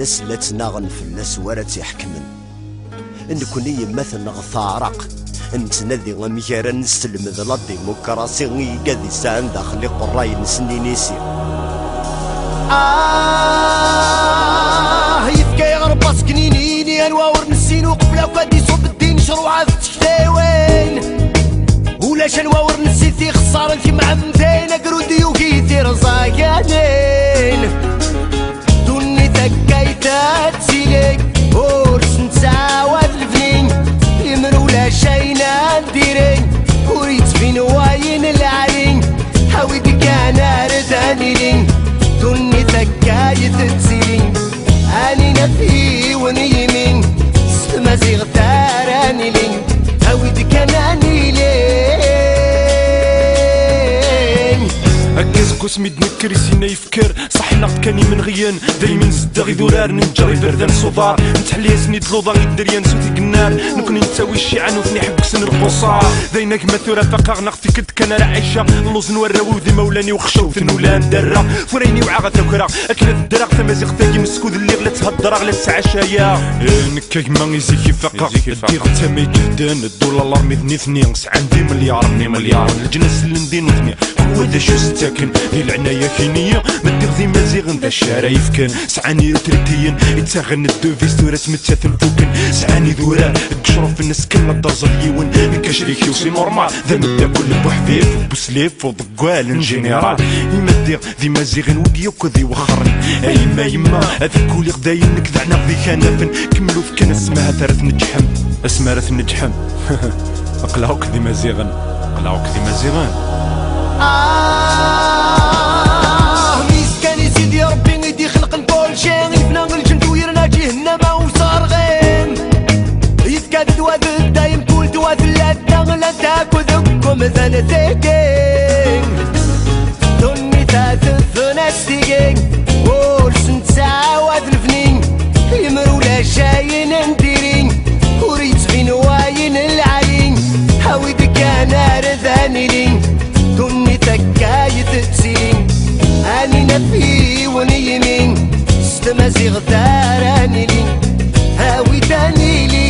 نسلتنا غنفلس ورا تيحكمن نكوني يمثل غثارق نتنادي غميرا نستلم ذا ديمقراطي قادي سان داخلي قراي نسني نيسي يبكي غربا سكنينيني انواور نسين وقبلا وكادي صوب الدين شروعه في تكتاوين ولاش انواور نسيتي خسارة انتي معمتين اقرودي وكيتي رزاقانين دوني تكايتا تسيليك ورس نتساواد الفنين يمن ولا شينا نديرين وريت فين واين العين هاويدي كان ردانيلين دوني تكايتا تسيلين اني نفي ونيمين سمازي غتاراني لين هاويدي كان كوس ميدنكر يسينا يفكر صح نقد كاني من غيان دايما زد غي ذرار نجري بردان صدار نتحلي سنيد لوضا غيدريان سوتي قنار نكوني نتساوي الشيعان وثني حق سن القصار دايناك مثورة فقا نقتي كنت كان راه عايشة اللوز نورا وذي مولاني وخشوت ولا ندرا فريني وعاغا تاكرا اكلت الدراغ تمازيغ تاكي مسكود اللي غلا تهضر غلا تسعشايا نكاك ما يزيكي فقا ديغ تامي كهدان الدولار ميدني ثنين عندي مليار الجنس اللي ندين وثني هو دا شو ستاكن دي العناية كينية مدير ذي مازيغ نتا الشارع يفكن سعاني تريتيين يتساغن الدوفيس تورات متاثم فوكن سعاني ذورا تقشرو في الناس كلا الدرزل يون كاشريكي وسي نورمال ذا مدا كل بوحفيف بوسليف وضقوال ان جينيرال يمدير ذي مازيغ وديوك ذي وخرن يما هذاك كولي غداين نكذعنا ذي كنافن كملو في كان اسمها ثرث نجحم اسمها رث نجحم اقلاوك ذي مازيغن ميسكان يسيدي ربي يدي خلق نقول شي يفنا الجند ويرنا جهنم وصارغين يتكاد واد دايم كل دواد لا لا تاكو ذكم ثلاثين دوني تاثنا ستيكين ورسن تساواد الفنين يمرو لا شاين نديرين وريت فين واين العلين هاويد كان رذانيلين دوني تكايت تسين اني نفي ونيمين ستمازيغ ثاراني لي هاوي تاني لي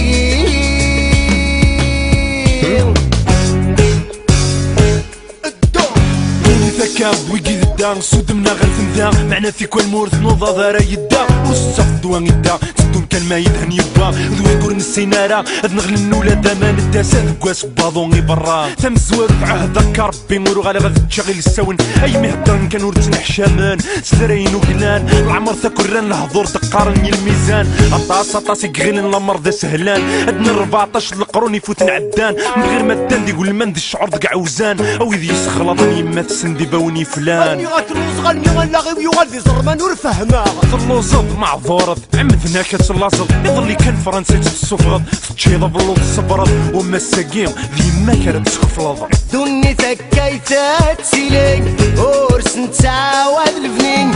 كاب ويجي الدار سودمنا غير ثمدا معنا في كل مورث نوضا ذارا يدا وسط دوان يدا تدون كان ما يدهن يبا ذوي كور نسينارا نغل النولاد ما نداسا كواس باضوني برا ثم الزوار في عهد ربي مورو غالا غادي تشغل الساون اي مهضرن كانوا رتنا حشامان سدرين وكلان العمر ثكران الهضور دقارني الميزان اطاس يقغلن الامر سهلان ادنا 14 القرون يفوتن عدان من غير ما دان دي يقول من ذي الشعور دق عوزان او يذي يسخلطني يما تسندي باوني فلان غني غتلوز غني غنلاغي ويغالدي زرمان ورفهما تلوزض معذورض عمدنا كتلاصض يظل كان فرنسا تتسفرض تشيض بلوط الصبرض وما الساقيم ذي ما كانت تخفلض دوني تكايتا تسيلين ورس نتساواد الفنين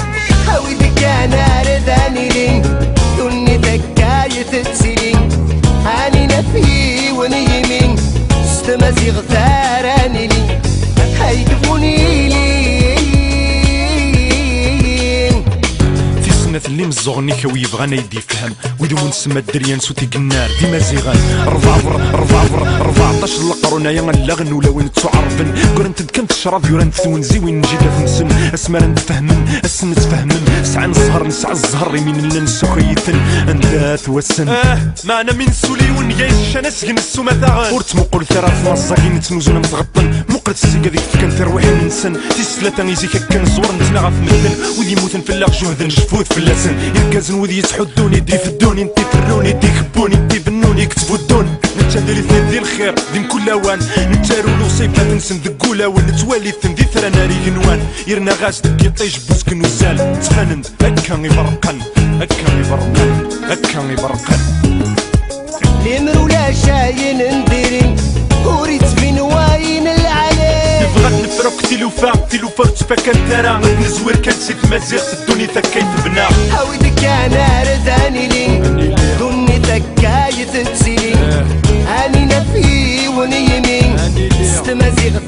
هاويدي كان ردانيلين دوني تكايتا تسيلين هاني نفي ونيمين ستمازيغ ثارانيلين هايقفوني اللي مزغني كوي يبغانا يدي يفهم ويدو نسمى الدريان سوتي قنار ديما زيغان 14 القرون يا غنلغن ولا وين تعرفن قرنت كنت الشراب يوران ثونزي وين نجي نسن اسمر نتفهمن السن نتفهمن ساعة نسهر نسعى الزهر يمين اللي نسخيثن انداث والسن ما انا من سولي ونيايز شانس جنسو مثاغن ورت مقول ثلاث مصاقين نتنوزونا متغطن مقرد السيقا ذيك كان ترويح ننسن تيسلاتا يزيك كان زور نتناغا في مثل وذي موتن في اللاغ جهد نشفوت في اللسن يركزن وذي يسحدوني دي فدوني انتي فروني دي خبوني انتي بنوني يكتبو الدون نتشادر اثنين دي الخير دي كل اوان نتارو لو صيفات نسن ذقولا ونتوالي ثن ذي ثراناري جنوان يرنا غاز دك يطيش بوسك نوزال تخنن هكا يبرقن لمرو لا شاين نديرين وريت فين واين العلي بغات نفرق تلوفا تفكر ترى نزور كان سيت مازيغ تدوني تكايت بنا هاويدي كان ردانيلين دوني تكايت تسيلين اني نفي ونيمين ست مازيغ